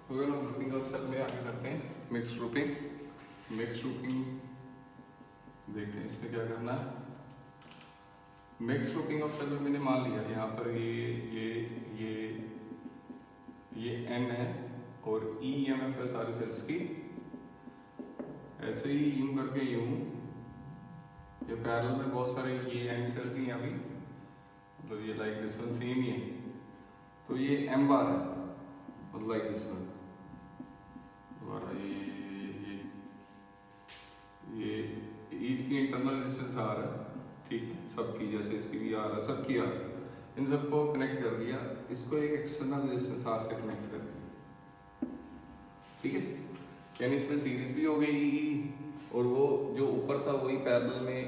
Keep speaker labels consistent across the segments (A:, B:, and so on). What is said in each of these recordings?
A: तो हम grouping of cell में आगे करते हैं मिक्स ग्रुपिंग देखते हैं इसमें क्या करना है। मिक्स ग्रुपिंग ऑफ सेल में मैंने मान लिया यहाँ पर ये n है और EMF है सारे सेल्स की। ऐसे ही यूं करके यूं ये पैरेलल में बहुत सारे ये n सेल्स ही हैं अभी, मतलब ये लाइक दिस वन सेम ही है, तो ये m बार है मतलब लाइक दिस वन दोबारा ये ईच की इंटरनल डिस्टेंस r है, ठीक है, सबकी जैसे इसकी भी r है, सबकी r, इन सबको कनेक्ट कर दिया, इसको एक एक्सटर्नल रेजिस्टेंस r से कनेक्ट कर दिया, ठीक है। यानी इसमें सीरीज भी हो गई और वो जो ऊपर था वही पैरेलल में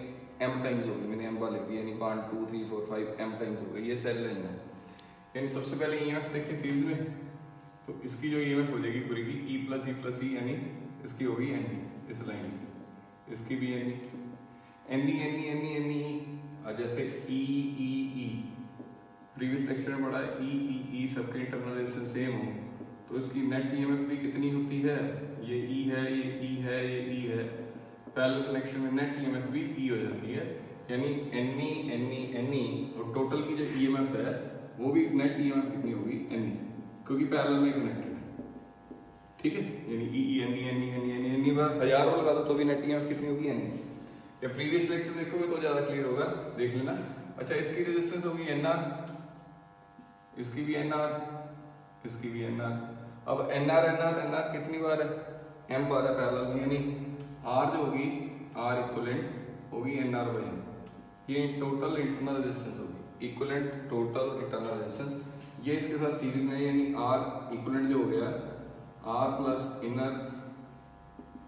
A: m टाइम्स हो गई, मैंने m बार लिख दिया, यानी 1 2 3 4 5 m टाइम्स हो गई, ये सेल लाइन है। यानी सबसे पहले EMF देखिए सीरीज में, तो इसकी जो EMF हो जाएगी पूरी की E प्लस E यानी इसकी होगी NE, इस लाइन की, इसकी भी NE जैसे E प्रीवियस लेक्चर में पढ़ा है E सबके इंटरनल रेजिस्टेंस सेम हो तो इसकी नेट EMF भी कितनी होती है, ये E है, ये E है, ये E है, पैरेलल कनेक्शन में नेट EMF भी E हो जाती है, यानी NE और टोटल की जो EMF है वो भी नेट EMF कितनी होगी NE, क्योंकि पैरेलल में कनेक्टेड है, ठीक है। यानी NE बार 1000 बार लगा दो तो भी नेट EMF कितनी होगी NE। या प्रीवियस लेक्चर देखोगे तो ज्यादा क्लियर होगा, देख लेना। अच्छा, इसकी रेजिस्टेंस होगी NR, इसकी भी NR, इसकी भी NR। अब NR कितनी बार है, M बार है पैरेलल में, यानी R जो होगी R इक्विवेलेंट होगी NR/M, ये टोटल इंटरनल रेजिस्टेंस होगी, इक्विवेलेंट टोटल इंटरनल रेजिस्टेंस, ये इसके साथ सीरीज में, यानी R इक्विवेलेंट जो हो गया R प्लस इनर,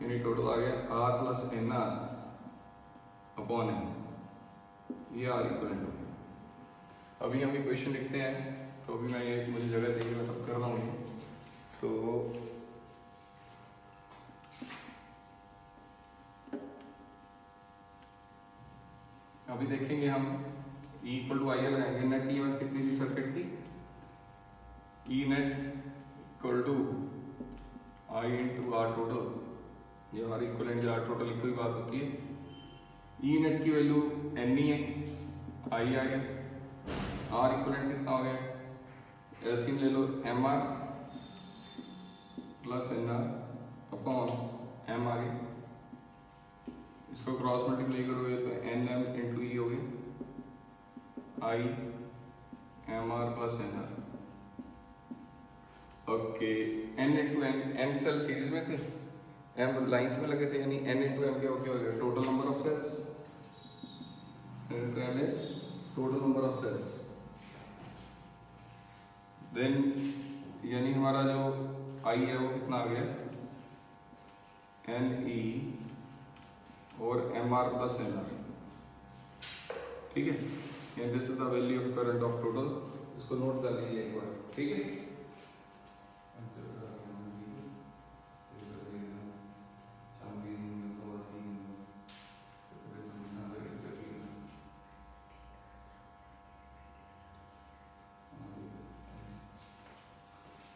A: यानी टोटल आ गया R plus NR upon M, ये R इक्विवेलेंट हो गया। अभी हम इक्वेशन लिखते हैं, तो अभी मैं ये मुझे जगह चाहिए, मैं तब कर रहा हूँ ये, तो अभी देखेंगे हम E इक्वल टू आई लगाएंगे, नेट EMF कितनी थी सर्किट की, E net equal to I into R total, ये R इक्वलेंट R टोटल की कोई बात होती है। E नेट की वैल्यू NE है, I आ गया, R इक्वलेंट कितना हो गया, एलसीएम ले लो MR plus NR upon M आ गया, इसको क्रॉस मल्टीप्लाई करोगे तो NM इंटू E हो गया, I MR plus NR। Okay, N into N cell series में थे, M लाइंस में लगे थे, यानी N इंटू M क्या हो गया, total number of cells, N into M is total number of cells. Then यानी हमारा जो I है वो कितना आ गया, NE और MR प्लस NR, ठीक है। And this is the value of current of total, इसको नोट कर लीजिए एक बार, ठीक है।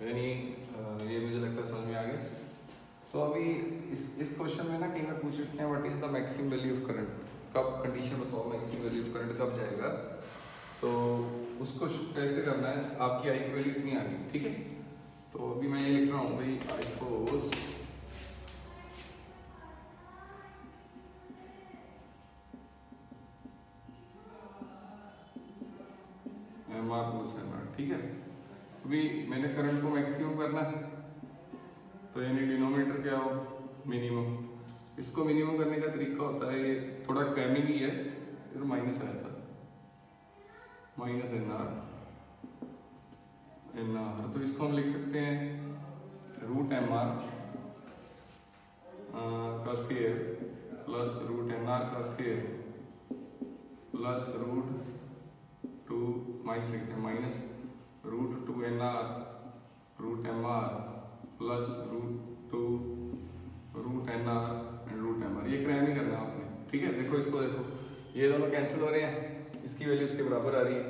A: यानी ये मुझे लगता है समझ में आ गया। तो अभी इस क्वेश्चन में ना कहीं ना पूछ सकते हैं what is the maximum value of current, कब कंडीशन बताओ मैक्सिमम वैल्यू ऑफ करंट कब जाएगा, तो उसको कैसे करना है, आपकी आई की वैल्यू कितनी आ गई, ठीक है। तो अभी मैं ये लिख रहा हूँ भाई, I suppose MR plus NR, ठीक है। अभी मैंने करंट को मैक्सिमम करना है, तो यानी डिनोमिनेटर क्या हो, मिनिमम। इसको मिनिमम करने का तरीका होता है, ये थोड़ा क्रैमिंग ही है, फिर माइनस आया था, माइनस NR, तो इसको हम लिख सकते हैं रूट MR का स्क्वायर प्लस रूट NR का square plus root 2 minus root 2NR root MR plus root 2 root NR and root MR, ये क्रैम ही करना है आपने, ठीक है। देखो इसको देखो, ये दोनों कैंसिल हो रहे हैं, इसकी वैल्यू इसके बराबर आ रही है,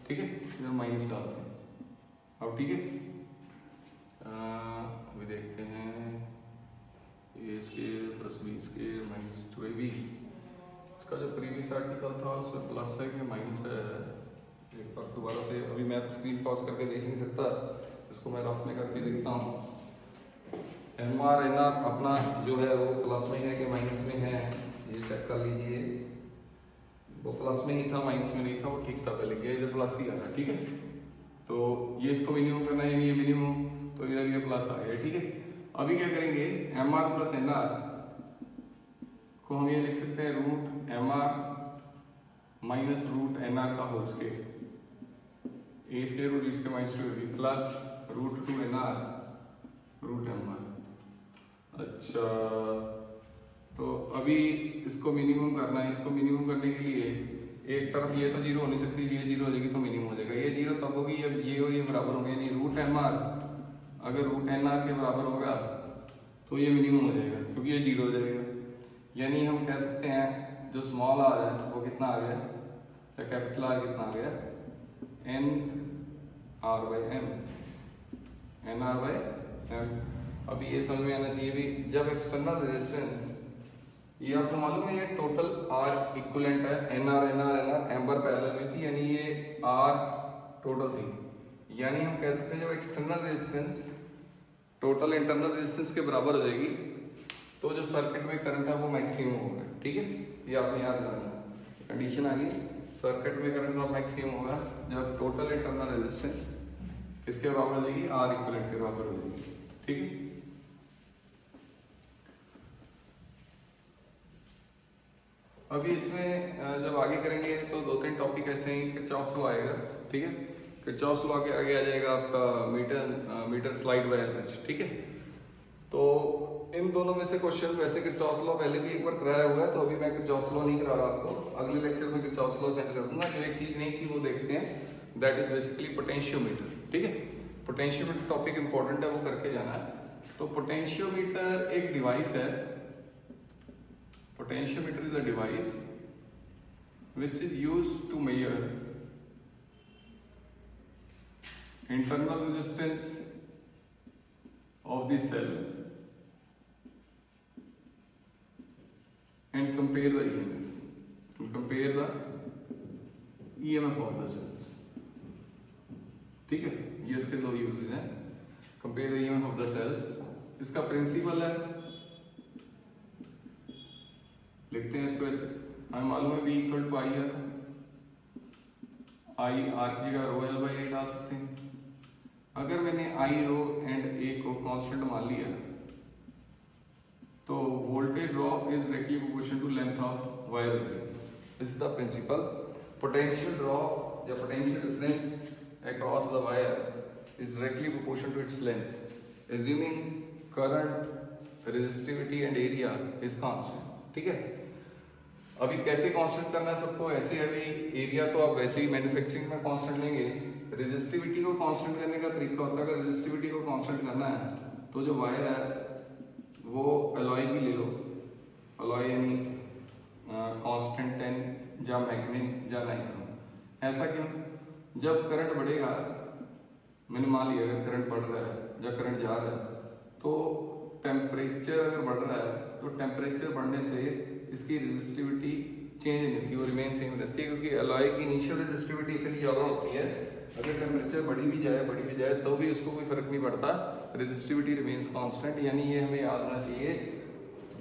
A: ठीक है, इधर माइनस डालते हैं अब, ठीक है। देखते हैं A square plus B square minus 2ab। इसका जो प्रीवियस आर्टिकल था उसमें प्लस है कि माइनस है, एक बार दोबारा से, अभी मैं तो स्क्रीन पॉज करके देख नहीं सकता, इसको मैं रफ में करके देखता हूँ। एम आर एन आर अपना जो है वो प्लस में है कि माइनस में है, ये चेक कर लीजिए। वो प्लस में ही था, माइनस में नहीं था, वो ठीक था पहले, क्या इधर प्लस ही आ रहा है, ठीक है। तो ये इसको मिनिमम करना है, ये मिनिमम, तो इधर ये प्लस आ गया, ठीक है। अभी क्या करेंगे, M R plus N R को हम ये लिख सकते हैं root M R minus root N R का होल स्केयर, ए स्केयर और B square minus 2ab plus root 2 N R root M R. अच्छा, तो अभी इसको मिनिमम करना है, इसको मिनिमम करने के लिए एक तरफ ये तो जीरो हो नहीं सकती, ये जीरो हो जाएगी तो मिनिमम हो जाएगा। ये जीरो तब होगी जब ये और ये बराबर होंगे, यानी रूट एम आर अगर रूट एन आर के बराबर होगा तो ये मिनिमम हो जाएगा, क्योंकि ये जीरो हो जाएगा। यानी हम कह सकते हैं जो स्मॉल आर है वो कितना आ गया, या कैपिटल आर कितना आ गया, N R by M, N R by M. अभी ये समझ में आना चाहिए भी, जब एक्सटर्नल रेजिस्टेंस, ये आपको मालूम है ये टोटल आर इक्विवेलेंट है, N R N R N R M पर पैरेलल में थी, यानी ये आर टोटल थी। यानी हम कह सकते हैं जब external resistance total internal resistance के बराबर हो जाएगी तो जो सर्किट में करंट है वो मैक्सिमम होगा, ठीक है। ये आपने याद रखना, कंडीशन आ गई, सर्किट में करंट का मैक्सिमम होगा जब टोटल इंटरनल रेजिस्टेंस किसके बराबर हो जाएगी, आर इक्विवेलेंट के बराबर हो जाएगी, ठीक है। अभी इसमें जब आगे करेंगे तो 2-3 टॉपिक ऐसे ही, किरचॉफ्स लॉ आएगा, ठीक है। किरचॉफ्स लॉ के आगे आ जाएगा आपका मीटर स्लाइड वायर, ठीक है। तो इन दोनों में से क्वेश्चन, वैसे किरचॉफ्स लॉ पहले भी एक बार कराया हुआ है, तो अभी मैं किरचॉफ्स लॉ नहीं करा रहा आपको, अगले लेक्चर में किरचॉफ्स लॉ सेंड कर दूंगा। जो एक चीज नहीं थी वो देखते हैं, दैट इज बेसिकली पोटेंशियोमीटर, ठीक है। पोटेंशियोमीटर टॉपिक इंपॉर्टेंट है, वो करके जाना है। तो पोटेंशियोमीटर एक डिवाइस है, potentiometer is a device which is used to measure internal resistance of the cell and compare the EMF, to compare the EMF of the cells, ठीक है। ये इसके दो यूजेस हैं, compare the EMF of the cells. इसका principle है, लिखते हैं इसको ऐसे, हमें मालूम है V इक्वल टू आई है, आई आर की जगह रो एल बाई ए डाल सकते हैं। अगर मैंने आई रो एंड ए को कांस्टेंट मान लिया तो voltage drop is directly proportional to length of wire. This is the principle. Potential drop या potential difference across the wire is directly proportional to its length, assuming current, resistivity and area is constant, ठीक है। अभी कैसे constant करना है सबको, ऐसे अभी एरिया तो आप वैसे ही मैन्युफैक्चरिंग में कांस्टेंट लेंगे। रेजिस्टिविटी को कांस्टेंट करने का तरीका होता है, अगर रेजिस्टिविटी को कांस्टेंट करना है तो जो वायर है वो अलॉय की ले लो, अलॉय यानी कांस्टेंट 10 या मैग्नीट या नाइक्रोम। ऐसा क्यों, जब करंट बढ़ेगा, मैंने मान लिया अगर करंट बढ़ रहा है या करंट जा रहा है, तो टेम्परेचर अगर बढ़ रहा है तो टेम्परेचर बढ़ने से इसकी रेजिस्टिविटी चेंज नहीं होती, वो रिमेन सेम रहती है, क्योंकि अलॉय की इनिशियल रेजिस्टिविटी इतनी ज़्यादा होती है, अगर टेम्परेचर बढ़ी भी जाए तो भी उसको कोई फर्क नहीं पड़ता, रेजिस्टिविटी रिमेन्स कांस्टेंट। यानी ये हमें याद होना चाहिए।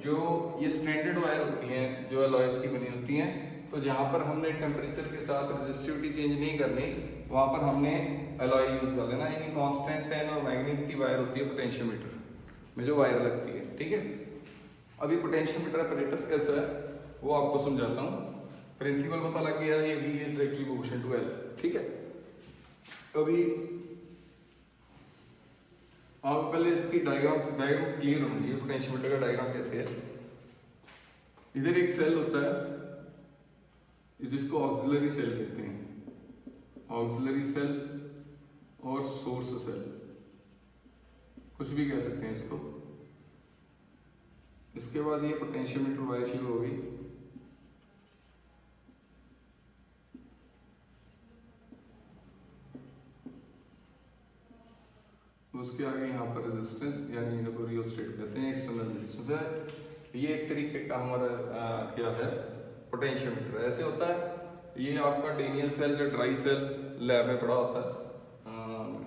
A: जो ये स्टैंडर्ड वायर होती हैं जो अलॉयस की बनी होती हैं, तो जहाँ पर हमने टेम्परेचर के साथ रेजिस्टिविटी चेंज नहीं करनी, वहाँ पर हमने अलॉय यूज कर लेना, यानी कांस्टेंट 10 और मैग्नीट की वायर होती है पोटेंशियोमीटर में जो वायर लगती है, ठीक है। अभी पोटेंशियोमीटर अपैरेटस कैसा है वो आपको समझाता हूँ। प्रिंसिपल पता लग गया, ये V is directly proportional to L, ठीक है। अभी आप पहले इसकी डायग्राम क्लियर होनी चाहिए, पोटेंशियोमीटर का डायग्राम कैसे है। इधर एक सेल होता है जिसको ऑक्सिलरी सेल कहते हैं, ऑक्सिलरी सेल और सोर्स सेल, कुछ भी कह सकते हैं इसको। इसके बाद ये पोटेंशियोमीटर वायर शुरू होगी, तो उसके आगे यहाँ पर रेजिस्टेंस यानी इनको रियोस्टेट कहते हैं, एक्सटर्नल रेजिस्टेंस है। ये एक तरीके का हमारा क्या है पोटेंशियोमीटर ऐसे होता है। ये आपका डेनियल सेल या ड्राई सेल लैब में पड़ा होता है,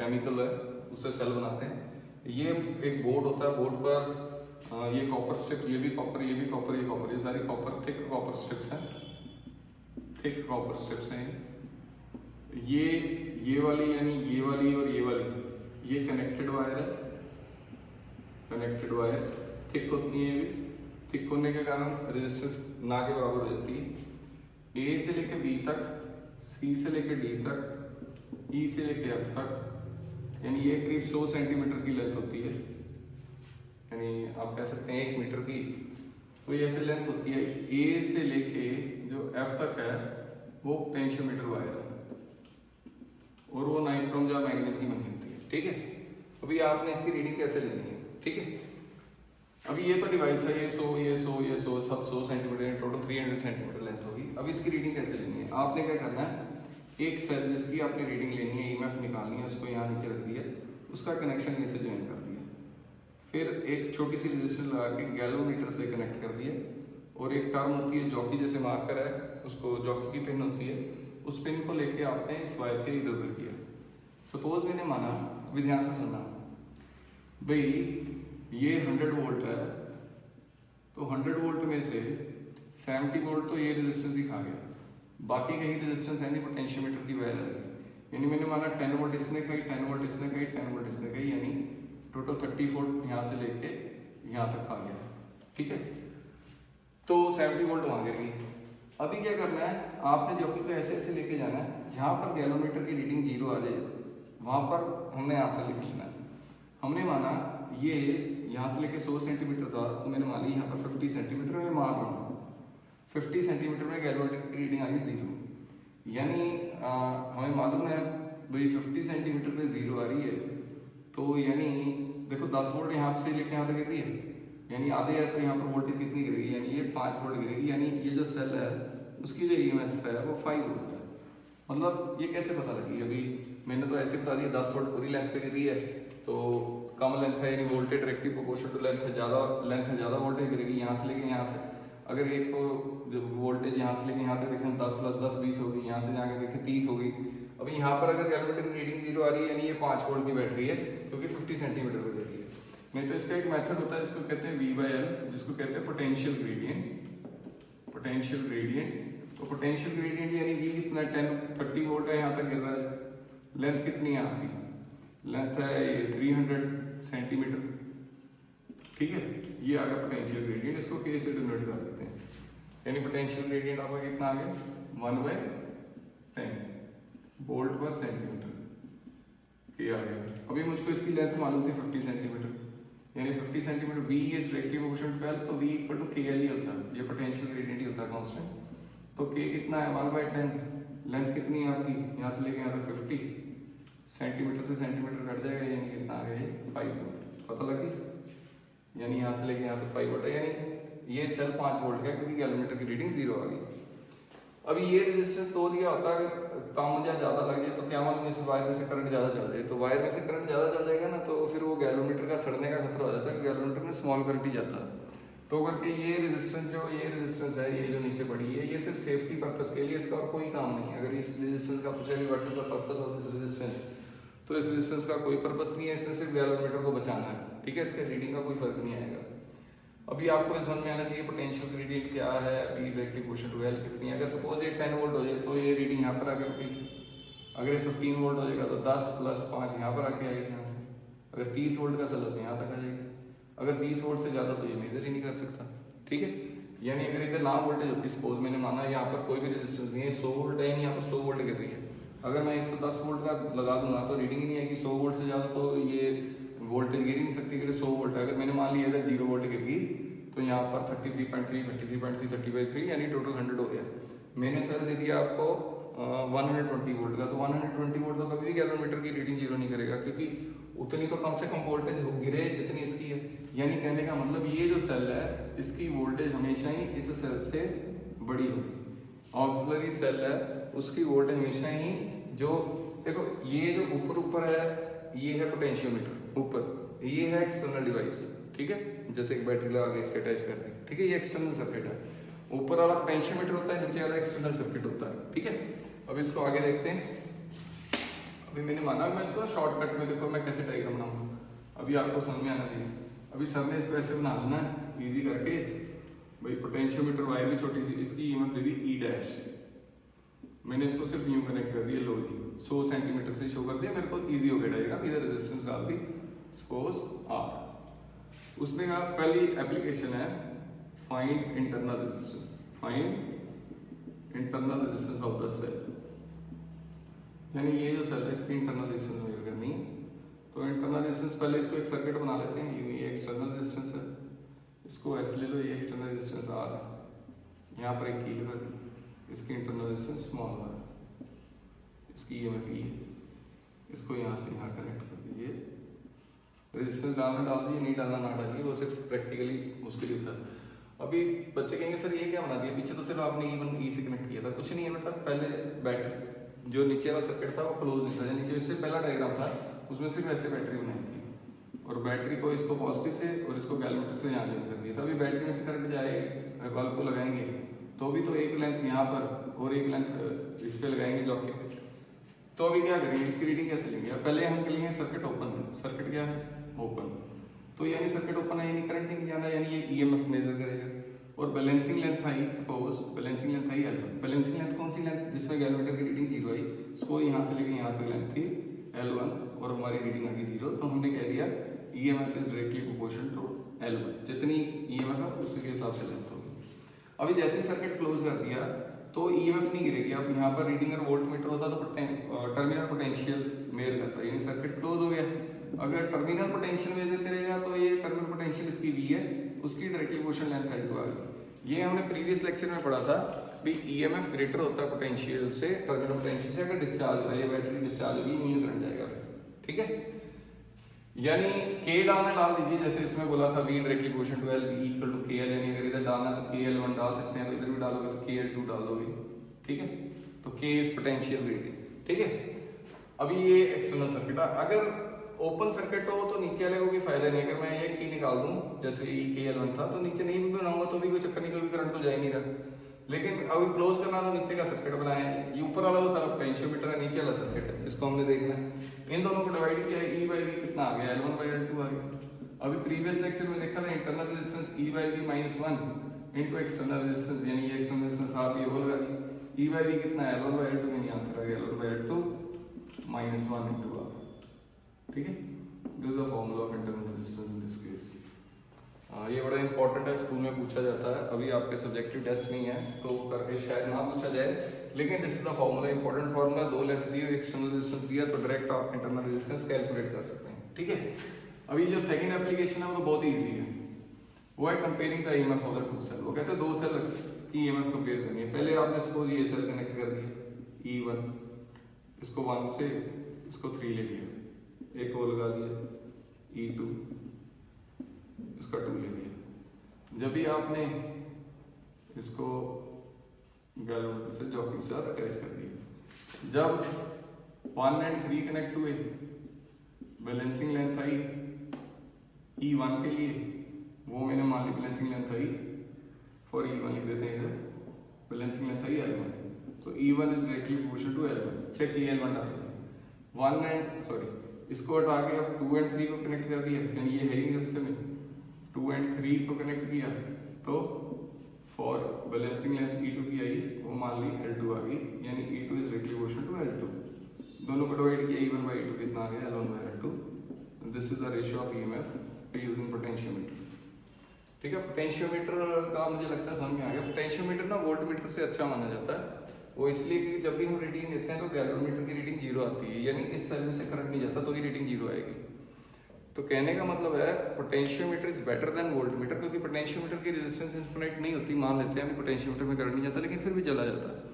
A: केमिकल है उससे सेल बनाते हैं। ये एक बोर्ड होता है, बोर्ड पर ये कॉपर स्ट्रिप, ये भी कॉपर, ये भी कॉपर, ये कॉपर, ये सारी कॉपर, थिक कॉपर स्ट्रिप्स हैं, थिक कॉपर स्ट्रिप्स हैं। ये वाली यानी ये वाली और ये वाली ये कनेक्टेड वायर है, कनेक्टेड वायर्स थिक होती हैं। ये भी थिक होने के कारण रेजिस्टेंस ना के बराबर हो जाती है। ए से लेके बी तक, सी से लेके डी तक, ई से लेके एफ तक, यानी ये करीब 100 सेंटीमीटर की लेंथ होती है, यानी आप कह सकते हैं 1 मीटर की। तो ये ऐसे लेंथ होती है। ए से लेके जो एफ तक है वो पोटेंशियोमीटर वायर है और वो नाइट्रोम या मैग्नेट की बनी होती है। ठीक है, अभी आपने इसकी रीडिंग कैसे लेनी है? ठीक है, अभी ये तो डिवाइस है, ये 100 सब 100 सेंटीमीटर, टोटल 300 सेंटीमीटर लेंथ होगी। अब इसकी रीडिंग कैसे लेनी है? आपने क्या करना है, एक सेल जिसकी आपने रीडिंग लेनी है, ईएमएफ निकालनी है, उसको यहाँ नीचे रख दिया, उसका कनेक्शन ये से ज्वाइन कर दिया, फिर एक छोटी सी रेजिस्टेंस लगा के गैल्वेनोमीटर से कनेक्ट कर दिया, और एक टर्म होती है जॉकी जैसे मार्कर है, उसको जॉकी की पिन होती है, उस पिन को लेके आपने इस वायर के इधर उधर किया। सपोज मैंने माना, अभी ध्यान से सुनना भाई, ये 100 वोल्ट है, तो 100 वोल्ट में से 70 वोल्ट तो ये रेजिस्टेंस ही खा गया, बाकी कहीं रेजिस्टेंस है नहीं, पोटेंशियोमीटर की वैल्यू है। यानी मैंने माना 10 वोल्ट इसने खाई, 10 वोल्ट इसने खाई, 10 वोल्ट इसने खाई, यानी टोटल 30 वोल्ट यहाँ से लेके यहाँ तक खा गया। ठीक है, तो 70 वोल्ट वहाँ गिर गई। अभी क्या करना है, आपने जॉकी को ऐसे ऐसे लेके जाना है, जहाँ पर गैल्वेनोमीटर की रीडिंग 0 आ जाए वहाँ पर हमने आंसर लिख लेना है। हमने माना ये यहाँ से लेके 100 सेंटीमीटर था, तो मैंने मान ली यहाँ पर 50 सेंटीमीटर में मान रहा हूँ, 50 सेंटीमीटर में गैल्वेनोमीटर की रीडिंग आ गई 0। यानी हमें मालूम है भाई 50 सेंटीमीटर पे 0 आ रही है, तो यानी देखो 10 वोल्ट यहाँ से लेके यहाँ तक गिर रही है, यानी आधे है, तो यहाँ पर वोल्टेज कितनी गिरेगी, यानी ये 5 वोल्ट गिरेगी। यानी ये जो सेल है उसकी जो ईएमएफ है वो 5 वोल्ट है। मतलब ये कैसे पता लगी? अभी मैंने तो ऐसे बता दिया 10 वोल्ट पूरी लेंथ पे गिर रही है, तो कम लेंथ है यानी voltage directly proportional to length है, ज़्यादा वोल्टेज गिरेगी यहाँ से लेके यहाँ तक। अगर एक को जो वोल्टेज यहाँ से लेके यहाँ तक देखें 10 + 10 20 होगी, यहाँ से जाके देखें 30 होगी। अभी यहाँ पर अगर गैल्वेनोमीटर की रीडिंग 0 आ रही है, यानी ये 5 वोल्ट की बैटरी है, क्योंकि 50 सेंटीमीटर पे गिर रही है। नहीं तो इसका एक मेथड होता है जिसको कहते हैं V/L, जिसको कहते हैं पोटेंशियल ग्रेडियंट। पोटेंशियल ग्रेडियंट, तो पोटेंशियल ग्रेडियंट यानी V कितना है, 30 वोल्ट है, यहाँ तक गिर रहा है, लेंथ कितनी है आपकी, लेंथ है ये 300 सेंटीमीटर। ठीक है, ये आ गया पोटेंशियल ग्रेडियंट, इसको K से डिनोट कर देते हैं, यानी पोटेंशियल ग्रेडियंट आपका कितना आ गया 1/10 वोल्ट पर सेंटीमीटर K आ गया। अभी मुझको इसकी लेंथ मालूम थी 50 सेंटीमीटर, यानी 50 centimetre V is directly proportional to L, तो V = KL ही होता है, ये पोटेंशियल ग्रेडियंट ही होता है कांस्टेंट। तो K कितना है 1/10, लेंथ कितनी है आपकी यहाँ से लेके यहाँ तक 50 सेंटीमीटर से सेंटीमीटर कट जाएगा, यानी कितना आ गया 5 वोल्ट। पता लगी, यानी यहाँ से लेके यहाँ तक 5 वोल्ट है, यानी ये सेल 5 वोल्ट का, क्योंकि गैल्वेनोमीटर की रीडिंग 0 आ गई। अभी ये रेजिस्टेंस तो दिया होता है, कम या ज़्यादा लग जाए तो क्या मालूम इस वायर में से करंट ज़्यादा चल जाए, तो वायर में से करंट ज़्यादा चल जाएगा ना, तो फिर वो गैल्वेनोमीटर का सड़ने का खतरा हो जाता है, गैल्वेनोमीटर में स्मॉल करंट ही जाता है। तो करके ये रेजिस्टेंस है, ये जो नीचे पड़ी है, ये सिर्फ सेफ्टी पर्पस के लिए, इसका और कोई काम नहीं है। अगर इस रेजिस्टेंस का पूछा what is the purpose of this resistance, तो इस रेजिस्टेंस का कोई पर्पस नहीं है, इससे सिर्फ गैल्वेनोमीटर को बचाना है। ठीक है, इसके रीडिंग का कोई फर्क नहीं आएगा। अभी आपको समझ में आना चाहिए पोटेंशियल ग्रेडियंट क्या है, V directly proportional to L कितनी है। अगर सपोज ये 10 वोल्ट हो जाए, तो ये रीडिंग यहाँ पर आकर अगर 15 वोल्ट हो जाएगा तो 10 + 5 यहाँ पर आके आएगी यहाँ से। अगर 30 वोल्ट का सेल हो तो यहाँ तक आ जाएगी, अगर 30 वोल्ट से ज़्यादा तो ये मेजर ही नहीं कर सकता। ठीक है, यानी अगर इधर ना वोल्टेज होती, सपोज मैंने माना यहाँ पर कोई भी रेजिस्टेंस नहीं है, 100 वोल्ट है, यहाँ पर 100 वोल्ट गिर रही है, अगर मैं 110 वोल्ट का लगा दूंगा तो रीडिंग नहीं आएगी। 100 वोल्ट से ज़्यादा तो ये वोल्टेज गिर ही नहीं सकती, अगर 100 वोल्ट है। अगर मैंने मान लिया इधर 0 वोल्ट गिर गई, तो यहाँ पर 33.3, 33.3, 30/3 यानी टोटल 100 हो गया। मैंने सर दे दिया आपको 120 वोल्ट का, तो 120 वोल्ट तो कभी भी गैल्वेनोमीटर की रीडिंग 0 नहीं करेगा, क्योंकि उतनी तो कम से कम वोल्टेज गिरे जितनी इसकी है। यानी कहने का मतलब ये जो सेल है इसकी वोल्टेज हमेशा ही इस सेल से बड़ी होगी। ऑक्सिलरी सेल है उसकी वोल्टेज हमेशा ही, जो देखो ये जो ऊपर है ये है पोटेंशियोमीटर, ऊपर ये है एक्सटर्नल डिवाइस, ठीक है, जैसे एक बैटरी लगा के इसके अटैच कर दी, ठीक है, ये एक्सटर्नल सर्किट है। ऊपर वाला पोटेंशियोमीटर होता है, नीचे वाला एक्सटर्नल सर्किट होता है, ठीक है। अब इसको आगे देखते हैं। अभी मैंने माना मैं इसको शॉर्टकट में देखो मैं कैसे डायग्राम बनाऊंगा, अभी आपको समझ में आना चाहिए। अभी सर ने इसको ऐसे बना देना है इजी करके, भाई पोटेंशियोमीटर वायर भी छोटी सी, इसकी ईएमएफ दे दी ई डैश, मैंने इसको सिर्फ यूं कनेक्ट कर दिया, लो जी 100 सेंटीमीटर से शो कर दिया, मेरे को इजी हो गया डायग्राम। इधर रेजिस्टेंस डाल दी, सपोज आर। उसने कहा पहली एप्लीकेशन है find internal resistance, find internal resistance of the cell, यानी ये जो सेल है इसकी इंटरनल रेजिस्टेंस मेजर करनी है। तो इंटरनल रेजिस्टेंस पहले इसको एक सर्किट बना लेते हैं, ये एक्सटर्नल रेजिस्टेंस है, इसको ऐसे ले लो, ये एक्सटर्नल रेजिस्टेंस आर, यहाँ पर एक की लगा दी, इसकी इंटरनल रेजिस्टेंस स्मॉल आर, इसकी ईएमएफ ई है, इसको यहाँ से यहाँ कनेक्ट कर दीजिए। रेजिस्टेंस डालना डाल दीजिए, नहीं डालना ना डालिए, वो सिर्फ प्रैक्टिकली मुश्किल होता है। अभी बच्चे कहेंगे सर ये क्या बना दिया, पीछे तो सिर्फ आपने E1 E से कनेक्ट किया था, कुछ नहीं है बेटा। पहले बैटरी जो नीचे वाला सर्किट था वो क्लोज नहीं था, यानी जो इससे पहला डायग्राम था उसमें सिर्फ ऐसे बैटरी बनाई थी, और बैटरी को इसको पॉजिटिव से और इसको गैल्वेमीटर से यहाँ ज्वाइन कर दिया था। अभी बैटरी में से करंट जाएगी, बल्ब को लगाएंगे तो भी तो एक लेंथ यहाँ पर और एक लेंथ इस पे लगाएंगे जॉकी पे, तो अभी क्या करेंगे, इसकी रीडिंग कैसे लेंगे। पहले हम के लिए सर्किट ओपन है, सर्किट क्या है ओपन, तो यानी सर्किट ओपन है यानी करंट नहीं जाना, यानी ये ईएमएफ मेजर करेगा। और बैलेंसिंग लेंथ आई, सपोज बैलेंसिंग लेंथ आई L1, बैलेंसिंग लेंथ कौन सी लेंथ जिसमें गैल्वेमीटर की रीडिंग 0 आई, इसको यहाँ से लेके यहाँ तक लेंथ थी L1 और हमारी रीडिंग आ गई 0, तो हमने कह दिया EMF is directly proportional to L1, जितनी ईएमएफ है उसके हिसाब से लेंथ होगी। अभी जैसे ही सर्किट क्लोज कर दिया तो ईएमएफ नहीं गिरेगी। अब यहाँ पर रीडिंग अगर वोल्टमीटर होता तो टर्मिनल पोटेंशियल मेजर करता, यानी सर्किट क्लोज हो गया। अगर टर्मिनल पोटेंशियल मेजर करेगा तो ये टर्मिनल पोटेंशियल इसकी V है, उसकी डायरेक्टली प्रोपोर्शनल लेंथ L2 आ गई। ये हमने प्रीवियस लेक्चर में पढ़ा था भी ईएमएफ ग्रेटर होता है पोटेंशियल से, टर्मिनल पोटेंशियल से। अगर डिस्चार्ज हो, ये बैटरी डिस्चार्ज होगी, यूं करंट जाएगा फिर, ठीक है। यानी K डालना डाल दीजिए, जैसे इसमें बोला था V directly proportional to L, V equal to KL, यानी अगर इधर डालना तो KL1 डाल सकते हैं, तो इधर भी डालोगे तो KL2 डाल दोगे, ठीक है। तो K इज पोटेंशियल ग्रेडिंग, ठीक है। अभी ये एक्सटर्नल सर्किट है, अगर ओपन सर्किट हो तो नीचे वाले को कोई फायदा नहीं। अगर मैं ये की निकाल दूं, जैसे ये KL1 था, तो नीचे नहीं भी बनाऊंगा तो भी कोई चक्कर नहीं, कोई करंट तो जा ही नहीं रहा। लेकिन अभी क्लोज करना तो नीचे का सर्किट बनाया है, ये ऊपर वाला वो सारा पोटेंशियोमीटर है, नीचे वाला सर्किट है जिसको हमने देखना है। इन दोनों को डिवाइड किया, E बाई V कितना आ गया, L1 बाई L2 आ गया। अभी प्रीवियस लेक्चर में देखा था internal resistance E by V minus 1 into external resistance, यानी ये एक्सटर्नल रेजिस्टेंस आप ये होल लगा दी, E बाई V कितना है L1 बाई L2, यानी आंसर आ गया L1 by L2 minus 1 into R, ठीक है। This is the formula of internal resistance in this case. ये बड़ा इंपॉर्टेंट है, स्कूल में पूछा जाता है। अभी आपके सब्जेक्टिव टेस्ट नहीं है तो करके शायद ना पूछा जाए, लेकिन this is the formula, important formula. दो लेंथ दी और एक्सटर्नल रेजिस्टेंस दिया तो डायरेक्ट आप इंटरनल रेजिस्टेंस कैलकुलेट कर सकते हैं, ठीक है। अभी जो सेकंड एप्लीकेशन है वो तो बहुत ईजी है, वो है comparing the EMF of the two cell. वो कहते हैं दो सेल की ईएमएफ कंपेयर करनी है। पहले आपने सपोज ये सेल कनेक्ट कर दिया E1, इसको 1 से इसको 3 ले लिया, एक और लगा दिया E2, इसका 2 ले लिया। जब भी आपने इसको गैल्वेमीटर से जॉकी के साथ अटैच कर दिया, जब 1 एंड 3 कनेक्ट हुए, बैलेंसिंग लेंथ आई E1 के लिए, वो मैंने मान ली balancing length I for E1 लिख देते हैं इधर, बैलेंसिंग लेंथ आई L1, तो E1 is directly proportional to L1। Check किया L1 डाल दिया, 1 एंड सॉरी इसको हटा के अब 2 एंड 3 को कनेक्ट कर दिया, यानी ये है ही रास्ते में, 2 एंड 3 को कनेक्ट किया तो फॉर बैलेंसिंग लेंथ E2 की आई, वो मान ली L2 आ गई, यानी E2 is directly proportional to L2। दोनों को डिवाइड किया, E1 बाई E2 कितना आ गया, L1 by L2। This is the ratio of EMF using potentiometer, ठीक है। पोटेंशियोमीटर का मुझे लगता है समझ में आ गया। पोटेंशियोमीटर ना वोल्टमीटर से अच्छा माना जाता है, वो इसलिए कि जब भी हम रीडिंग देते हैं तो गैल्वेमीटर की रीडिंग 0 आती है, यानी इस सेल में से करंट नहीं जाता तो ये रीडिंग 0 आएगी। तो कहने का मतलब है potentiometer is better than voltmeter, क्योंकि पोटेंशियोमीटर की रेजिस्टेंस इन्फिनिट नहीं होती। मान लेते हैं पोटेंशियोमीटर में करंट नहीं जाता लेकिन फिर भी चला जाता है,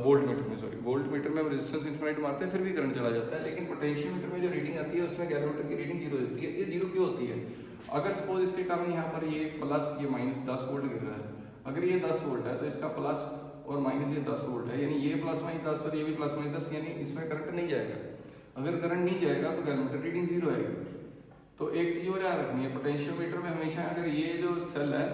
A: वोल्टमीटर में सॉरी वोल्टमीटर में हम रेजिस्टेंस इन्फिनिट मारते हैं फिर भी करंट चला जाता है, लेकिन पोटेंशियोमीटर में जो रीडिंग आती है उसमें गैल्वेमीटर की रीडिंग 0 होती है। ये 0 क्यों होती है? अगर सपोज इसके कारण यहाँ पर ये प्लस ये माइनस 10 वोल्ट गिर रहा है, अगर ये 10 वोल्ट है तो इसका प्लस और माइनस ये 10 वोल्ट है, यानी ये प्लस माइनस 10 और ये भी प्लस माइनस 10, यानी इसमें करंट नहीं जाएगा। अगर करंट नहीं जाएगा तो गैल्वेमीटर रीडिंग 0 आएगी। तो एक चीज और याद रखनी है, पोटेंशियोमीटर में हमेशा अगर ये जो सेल है,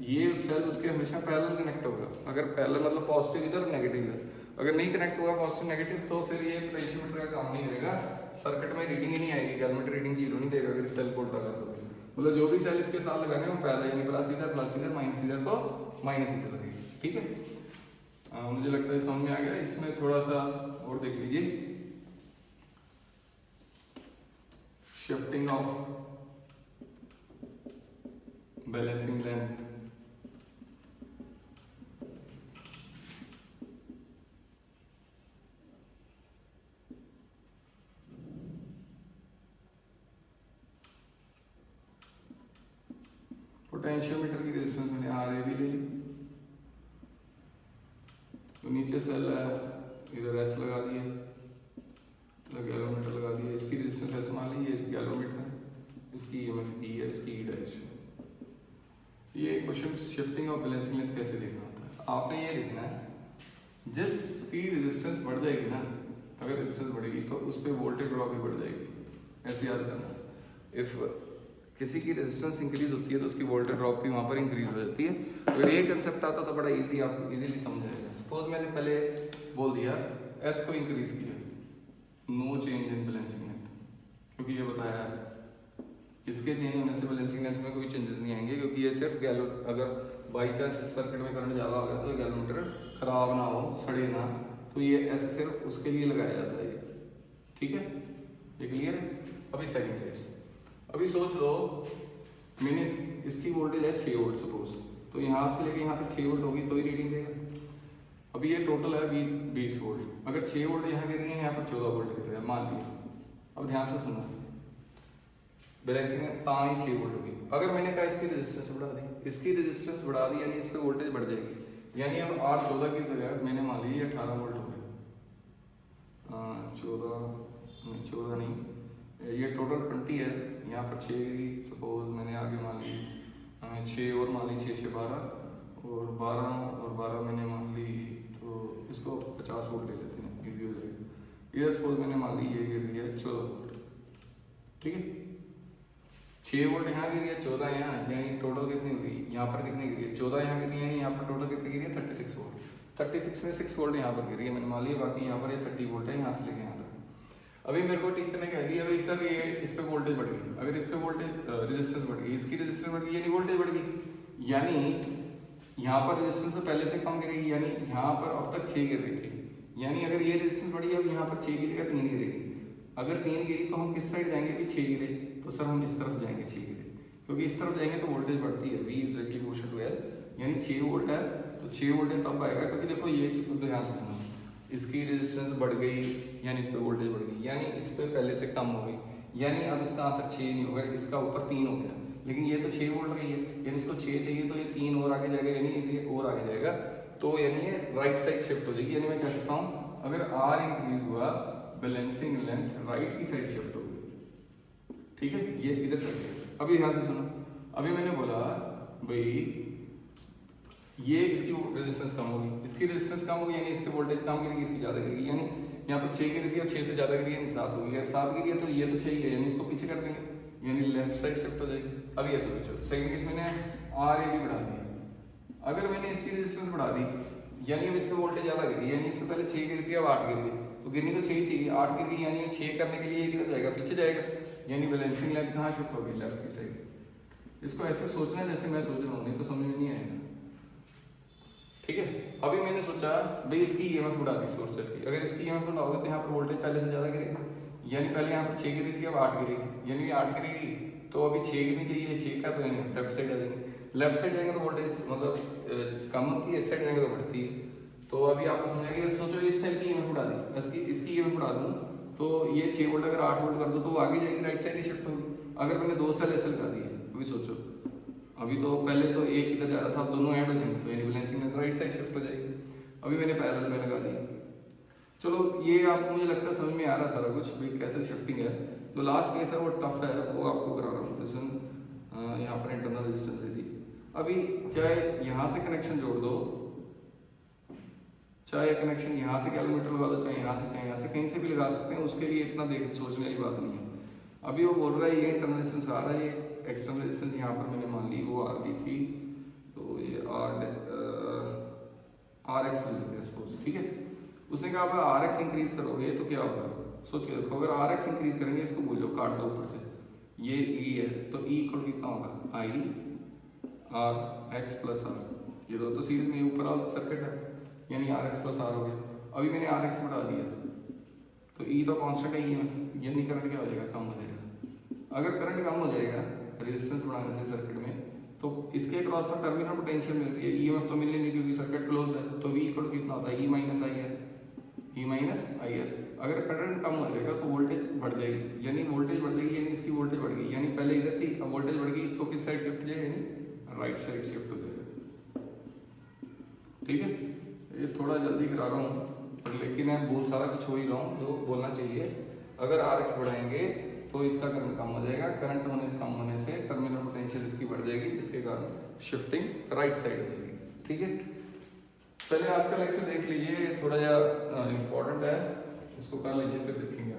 A: ये सेल उसके हमेशा पैरेलल कनेक्ट होगा। अगर पैरेलल मतलब पॉजिटिव इधर नेगेटिव इधर, अगर नहीं कनेक्ट होगा पॉजिटिव नेगेटिव तो फिर ये पोटेंशियोमीटर का काम नहीं करेगा, सर्किट में रीडिंग ही नहीं आएगी, गैलमेट रीडिंग जीरो नहीं देगा अगर सेल को उल्टा कर दो। मतलब जो भी सेल इसके साथ लगाने हो पैरेलल, यानी प्लस इधर माइनस इधर तो माइनस इधर लगेगी। ठीक है, मुझे लगता है समझ में आ गया। इसमें थोड़ा सा और देख लीजिए, shifting of balancing length. Potentiometer की रेजिस्टेंस मैंने आर ए भी ले ली, तो नीचे सेल है, इधर एस लगा दिया, गैलोमीटर लगा दिया, इसकी रेजिस्टेंस एस मान ली, ये गैलोमीटर है, इसकी ईएमएफ ई है, इसकी ई डैश है। ये question shifting of balancing length कैसे देखना होता है, आपने ये देखना है जिसकी रेजिस्टेंस बढ़ जाएगी ना, अगर रेजिस्टेंस बढ़ेगी तो उस पर वोल्टेज ड्रॉप भी बढ़ जाएगी, ऐसे याद करना। इफ किसी की रेजिस्टेंस इंक्रीज होती है तो उसकी वोल्टेज ड्रॉप भी वहाँ पर इंक्रीज हो जाती है। अगर ये कंसेप्ट आता तो बड़ा इजी, आपको इजीली समझ आएगा। सपोज मैंने पहले बोल दिया एस को इंक्रीज किया, no change in balancing length, क्योंकि ये बताया है इसके चेंज होने से बैलेंसिंग लेंथ में कोई चेंजेस नहीं आएंगे, क्योंकि ये सिर्फ गैलो, अगर बाई चांस इस सर्किट में करंट ज़्यादा हो गया तो गैलोमीटर खराब ना हो, सड़े ना, तो ये ऐसे सिर्फ उसके लिए लगाया जाता है ये। ठीक है, ये क्लियर है। अभी सेकंड केस, अभी सोच लो मैंने इसकी वोल्टेज है 6 वोल्ट सपोज, तो यहाँ से लेके यहाँ तक 6 वोल्ट होगी तो ही रीडिंग देगा। अभी ये टोटल है 20 वोल्ट, अगर 6 वोल्ट यहाँ गिर रही है, यहाँ पर 14 वोल्ट गिर रहा है मान लिया। अब ध्यान से सुनो, बैलेंसिंग में ही 6 वोल्ट होगी। अगर मैंने कहा इसकी रेजिस्टेंस बढ़ा दी, इसकी रेजिस्टेंस बढ़ा दी, यानी इस पर वोल्टेज बढ़ जाएगी, यानी अब R14 की जगह मैंने मान ली 18 वोल्ट हो गया, 14 नहीं, ये टोटल 20 है, यहाँ पर 6 सपोज मैंने आगे मान ली 6 और मान ली, 6 6 12 और 12 मैंने मान ली, तो इसको 50 वोल्ट ले लेते हैं, इजी हो जाएगा। ये सपोज मैंने मान ली ये गिर रही है 14 वोल्ट, ठीक है, 6 वोल्ट यहाँ गिर रही है, 14 यहाँ, यानी टोटल कितनी हुई, यहाँ पर कितनी गिरी है 14 यहाँ गिरी है, यहाँ पर टोटल कितनी गिरी है 36 वोल्ट, 36 में 6 वोल्ट यहाँ पर गिरी है मैंने मान लिया, बाकी यहाँ पर ये 30 वोल्ट है यहाँ से लेके यहाँ तक। अभी मेरे को टीचर ने कह दिया भाई सर ये इस पे वोल्टेज बढ़ गई, अगर इस पे वोल्टेज रेजिस्टेंस बढ़ गई, इसकी रेजिस्टेंस बढ़ गई यानी वोल्टेज बढ़ गई, यानी यहाँ पर रेजिस्टेंस पहले से कम गिरेगी, यानी यहाँ पर अब तक 6 गिर रही थी, यानी अगर ये रेजिस्टेंस बढ़ी अब यहाँ पर 6 गिरेगा 3 गिरेगी, अगर 3 गिरी तो हम किस साइड जाएंगे भी 6 गिरे, तो सर हम इस तरफ जाएंगे 6 गिरे, क्योंकि इस तरफ जाएंगे तो वोल्टेज बढ़ती है, V is directly proportional to L, यानी 6 वोल्ट है तो 6 वोल्टेज तब आएगा, क्योंकि देखो ये चीज ध्यान से सुनो, इसकी रेजिस्टेंस बढ़ गई यानी इस पे वोल्टेज बढ़ गई, यानी इस पे पहले से कम हो गई, यानी अब इसका आंसर 6 नहीं होगा, इसका ऊपर 3 हो गया, लेकिन ये तो 6 वोल्ट रही है, यानी इसको 6 चाहिए तो ये 3 और आगे जाएगा, यानी इसलिए और आगे जाएगा, तो यानी ये राइट साइड शिफ्ट हो जाएगी, यानी मैं कह सकता हूँ अगर R इंक्रीज हुआ बैलेंसिंग लेंथ राइट की साइड शिफ्ट होगी, ठीक है, ये इधर चल गया। अभी ध्यान से सुनो, अभी मैंने बोला भाई ये इसकी रेजिस्टेंस कम होगी, इसकी रेजिस्टेंस कम होगी यानी इसकी वोल्टेज कम गिरेगी, इसकी ज्यादा गिरेगी, यानी यहाँ पर 6 गिरी थी और 6 से ज्यादा गिरी यानी 7 होगी, अगर 7 गिरी है तो ये तो 6 ही है, यानी इसको पीछे कर देंगे, यानी लेफ्ट साइड शिफ्ट हो जाएगी। अब ऐसे सोचो सेकंड केस मैंने RA भी बढ़ा दिया, अगर मैंने इसकी रेजिस्टेंस बढ़ा दी यानी अब इसकी वोल्टेज ज्यादा गिरी, यानी इससे पहले 6 गिरी थी अब 8 गिर गई, तो गिरनी तो 6 ही चाहिए, 8 गिर गई यानी 6 करने के लिए किधर जाएगा पीछे जाएगा, यानी बैलेंसिंग लेंथ कहाँ शिफ्ट होगी लेफ्ट की साइड। इसको ऐसे सोचना है जैसे मैं सोच रहा हूँ, नहीं तो समझ में नहीं आएगा, ठीक है। अभी मैंने सोचा भाई इसकी ईएमएफ बढ़ा दी सोर्स सेट की, अगर इसकी ईएमएफ बढ़ाओगे तो यहाँ पर वोल्टेज पहले से ज्यादा गिरेगा, यानी पहले यहाँ पर 6 गिरी थी अब 8 गिरेगी, यानी 8 गिरेगी तो अभी 6 गिरनी चाहिए, 6 का तो लेफ्ट साइड आ जाएंगे, लेफ्ट साइड जाएंगे तो वोल्टेज मतलब कम होती है, इस साइड जाएंगे तो बढ़ती है, तो अभी आपको समझेगा, सोचो इस सेल की ईएमएफ बढ़ा दी, इसकी ईएमएफ बढ़ा दूँ तो ये 6 वोल्ट अगर 8 वोल्ट कर दो तो वो आगे जाएगी, राइट साइड ही शिफ्ट होगी। अगर मैंने 2 सेल ऐसे लगा दिए, अभी सोचो, अभी तो पहले तो एक इधर जा रहा था, अब दोनों ऐड हो जाएंगे तो यानी बैलेंसिंग में राइट साइड शिफ्ट हो जाएगी। अभी मैंने पैरेलल में लगा दिया, चलो ये आपको मुझे लगता है समझ में आ रहा है सारा कुछ भाई कैसे शिफ्टिंग है। जो लास्ट केस है वो टफ है, वो आपको करा रहा हूँ, जैसे यहाँ पर इंटरनल रेजिस्टेंस दे दी, अभी चाहे यहाँ से कनेक्शन जोड़ दो, चाहे कनेक्शन यहाँ से कैलकुलेटर लगा दो, चाहे यहाँ से कहीं से भी लगा सकते हैं, उसके लिए इतना देख सोचने वाली बात नहीं है। अभी वो बोल रहा है ये इंटरनल रेजिस्टेंस आ रहा है, ये एक्सटर्नल रेजिस्टेंस यहाँ पर मैंने मान ली वो आर दी थी, तो ये आर एक्स ले लेते हैं सपोज, ठीक है। उसने कहा अगर आर एक्स इंक्रीज करोगे तो क्या होगा, सोच के देखो, अगर आर एक्स इंक्रीज करेंगे, इसको बोलो काट दो ऊपर से, ये ई है तो ई इक्वल कितना होगा, I R X plus R, ये दो तो सीरीज में ऊपर वाला सर्किट है, यानी आर एक्स प्लस आर हो गया। अभी मैंने आर एक्स बढ़ा दिया तो ई तो कांस्टेंट है, यानी करंट क्या हो जाएगा, कम हो जाएगा। अगर करंट कम हो जाएगा रेजिस्टेंस बढ़ाने से सर्किट में, तो इसके क्रॉस तो टर्मिनल पोटेंशियल मिल रही है, ईएमएफ तो मिलनी नहीं क्योंकि सर्किट क्लोज है, तो वी इक्वल कितना होता है, E minus I R, E minus I R. अगर करंट कम हो जाएगा तो वोल्टेज बढ़ जाएगी, यानी वोल्टेज बढ़ जाएगी, यानी इसकी वोल्टेज बढ़ गई, यानी पहले इधर थी अब वोल्टेज बढ़ गई तो किस साइड शिफ्ट हो जाएगी, यानी राइट साइड शिफ्ट हो जाएगा, ठीक है। ये थोड़ा जल्दी करा रहा हूँ लेकिन मैं बोल सारा कुछ हो ही रहा हूँ जो बोलना चाहिए। अगर आर एक्स बढ़ाएंगे तो इसका करंट कम हो जाएगा, करंट होने से कम होने से टर्मिनल पोटेंशियल इसकी बढ़ जाएगी, जिसके कारण शिफ्टिंग राइट साइड हो जाएगी, ठीक है। पहले आज का लेक्चर देख लीजिए, थोड़ा जा इंपॉर्टेंट है, इसको कर लीजिए फिर देखेंगे।